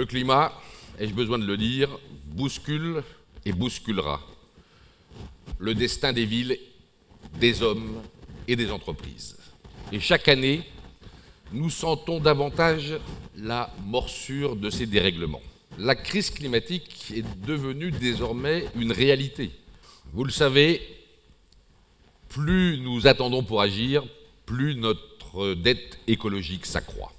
climat, ai-je besoin de le dire, bouscule et bousculera le destin des villes, des hommes et des entreprises. Et chaque année, nous sentons davantage la morsure de ces dérèglements. La crise climatique est devenue désormais une réalité. Vous le savez, plus nous attendons pour agir, plus notre dette écologique s'accroît.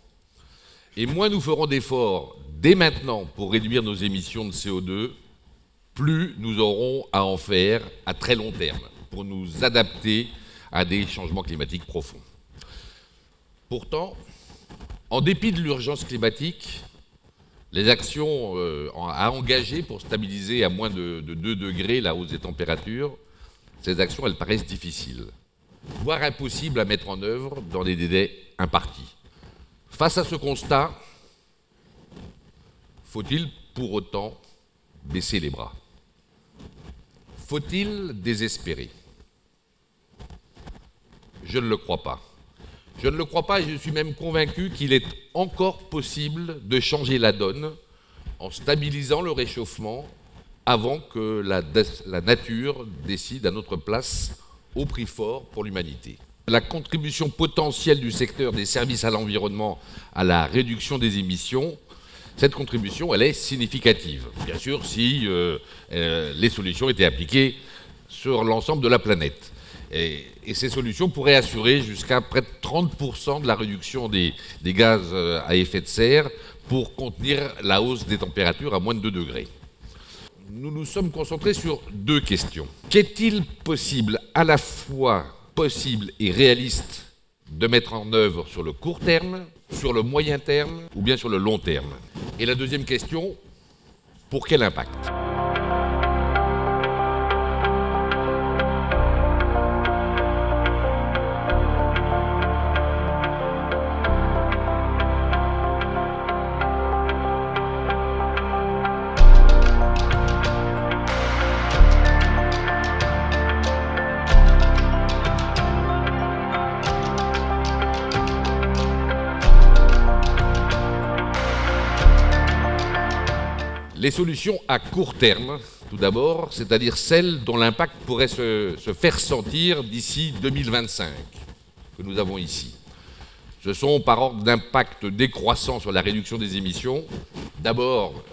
Et moins nous ferons d'efforts dès maintenant pour réduire nos émissions de CO2, plus nous aurons à en faire à très long terme pour nous adapter à des changements climatiques profonds. Pourtant, en dépit de l'urgence climatique, les actions à engager pour stabiliser à moins de 2 degrés la hausse des températures, ces actions, elles paraissent difficiles, voire impossibles à mettre en œuvre dans des délais impartis. Face à ce constat, faut-il pour autant baisser les bras? Faut-il désespérer? Je ne le crois pas. Je ne le crois pas et je suis même convaincu qu'il est encore possible de changer la donne en stabilisant le réchauffement avant que la nature décide à notre place au prix fort pour l'humanité. La contribution potentielle du secteur des services à l'environnement à la réduction des émissions, cette contribution, elle est significative. Bien sûr, si les solutions étaient appliquées sur l'ensemble de la planète. Et ces solutions pourraient assurer jusqu'à près de 30% de la réduction des gaz à effet de serre pour contenir la hausse des températures à moins de 2 degrés. Nous nous sommes concentrés sur 2 questions. Qu'est-il possible, à la fois possible et réaliste, de mettre en œuvre sur le court terme, sur le moyen terme ou bien sur le long terme? Et la deuxième question, pour quel impact? Les solutions à court terme, tout d'abord, c'est-à-dire celles dont l'impact pourrait se faire sentir d'ici 2025, que nous avons ici. Ce sont par ordre d'impact décroissant sur la réduction des émissions. D'abord,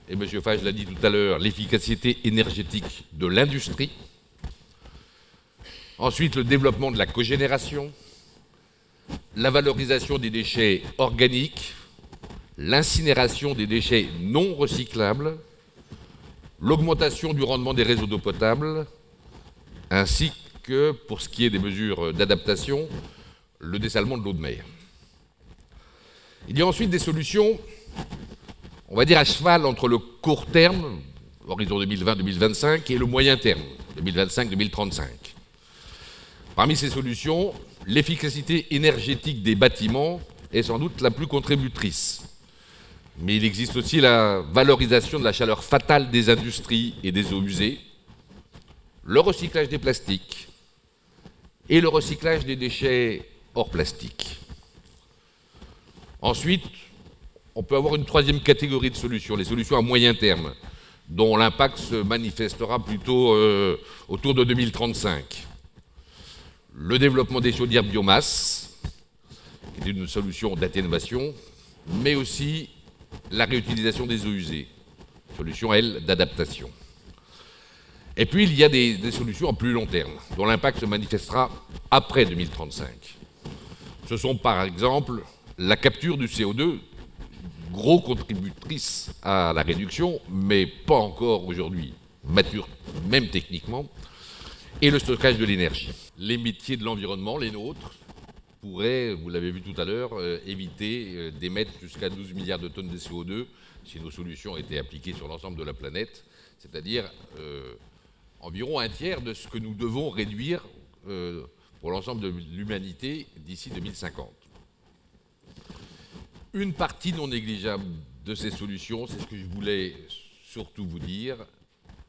et M. Fage l'a dit tout à l'heure, l'efficacité énergétique de l'industrie. Ensuite, le développement de la cogénération, la valorisation des déchets organiques, l'incinération des déchets non recyclables, l'augmentation du rendement des réseaux d'eau potable, ainsi que, pour ce qui est des mesures d'adaptation, le dessalement de l'eau de mer. Il y a ensuite des solutions, on va dire à cheval entre le court terme, horizon 2020-2025, et le moyen terme, 2025-2035. Parmi ces solutions, l'efficacité énergétique des bâtiments est sans doute la plus contributrice. Mais il existe aussi la valorisation de la chaleur fatale des industries et des eaux usées, le recyclage des plastiques et le recyclage des déchets hors plastique. Ensuite, on peut avoir une troisième catégorie de solutions, les solutions à moyen terme, dont l'impact se manifestera plutôt autour de 2035. Le développement des chaudières biomasse, qui est une solution d'atténuation, mais aussi la réutilisation des eaux usées, solution, elle, d'adaptation. Et puis, il y a des solutions à plus long terme, dont l'impact se manifestera après 2035. Ce sont, par exemple, la capture du CO2, gros contributrice à la réduction, mais pas encore aujourd'hui mature, même techniquement, et le stockage de l'énergie. Les métiers de l'environnement, les nôtres, pourrait, vous l'avez vu tout à l'heure, éviter d'émettre jusqu'à 12 milliards de tonnes de CO2 si nos solutions étaient appliquées sur l'ensemble de la planète, c'est-à-dire environ un tiers de ce que nous devons réduire pour l'ensemble de l'humanité d'ici 2050. Une partie non négligeable de ces solutions, c'est ce que je voulais surtout vous dire,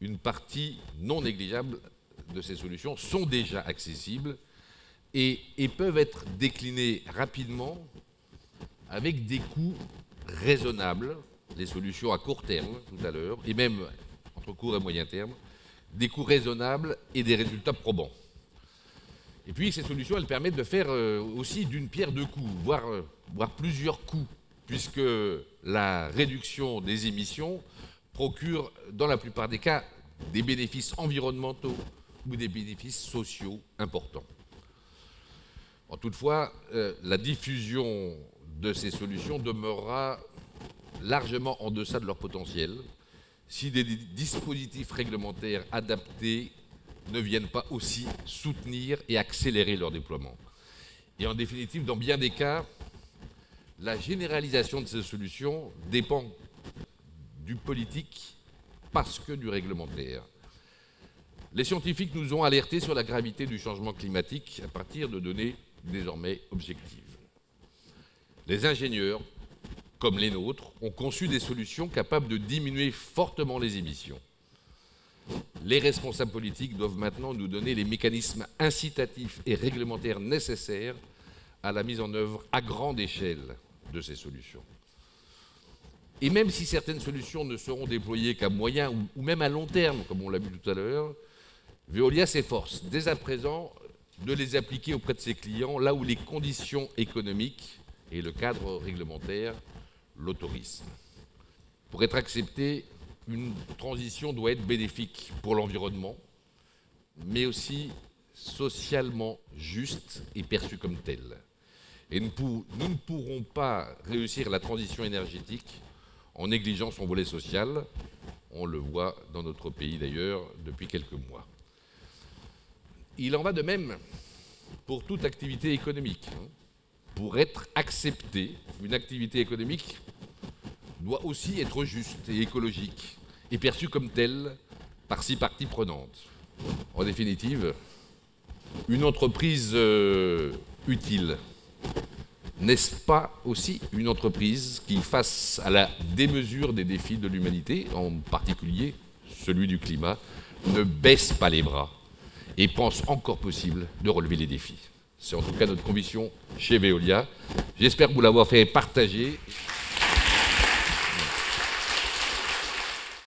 une partie non négligeable de ces solutions sont déjà accessibles et peuvent être déclinés rapidement avec des coûts raisonnables, les solutions à court terme, tout à l'heure, et même entre court et moyen terme, des coûts raisonnables et des résultats probants. Et puis ces solutions, elles permettent de faire aussi d'une pierre deux coups, voire plusieurs coups, puisque la réduction des émissions procure, dans la plupart des cas, des bénéfices environnementaux ou des bénéfices sociaux importants. Toutefois, la diffusion de ces solutions demeurera largement en deçà de leur potentiel si des dispositifs réglementaires adaptés ne viennent pas aussi soutenir et accélérer leur déploiement. Et en définitive, dans bien des cas, la généralisation de ces solutions dépend du politique parce que du réglementaire. Les scientifiques nous ont alertés sur la gravité du changement climatique à partir de données désormais objectives. Les ingénieurs, comme les nôtres, ont conçu des solutions capables de diminuer fortement les émissions. Les responsables politiques doivent maintenant nous donner les mécanismes incitatifs et réglementaires nécessaires à la mise en œuvre à grande échelle de ces solutions. Et même si certaines solutions ne seront déployées qu'à moyen ou même à long terme, comme on l'a vu tout à l'heure, Veolia s'efforce dès à présent de les appliquer auprès de ses clients là où les conditions économiques et le cadre réglementaire l'autorisent. Pour être acceptée, une transition doit être bénéfique pour l'environnement, mais aussi socialement juste et perçue comme telle. Et nous ne pourrons pas réussir la transition énergétique en négligeant son volet social. On le voit dans notre pays d'ailleurs depuis quelques mois. Il en va de même pour toute activité économique. Pour être acceptée, une activité économique doit aussi être juste et écologique et perçue comme telle par ses parties prenantes. En définitive, une entreprise utile, n'est-ce pas aussi une entreprise qui, face à la démesure des défis de l'humanité, en particulier celui du climat, ne baisse pas les bras et pense encore possible de relever les défis? C'est en tout cas notre conviction chez Veolia. J'espère vous l'avoir fait partager.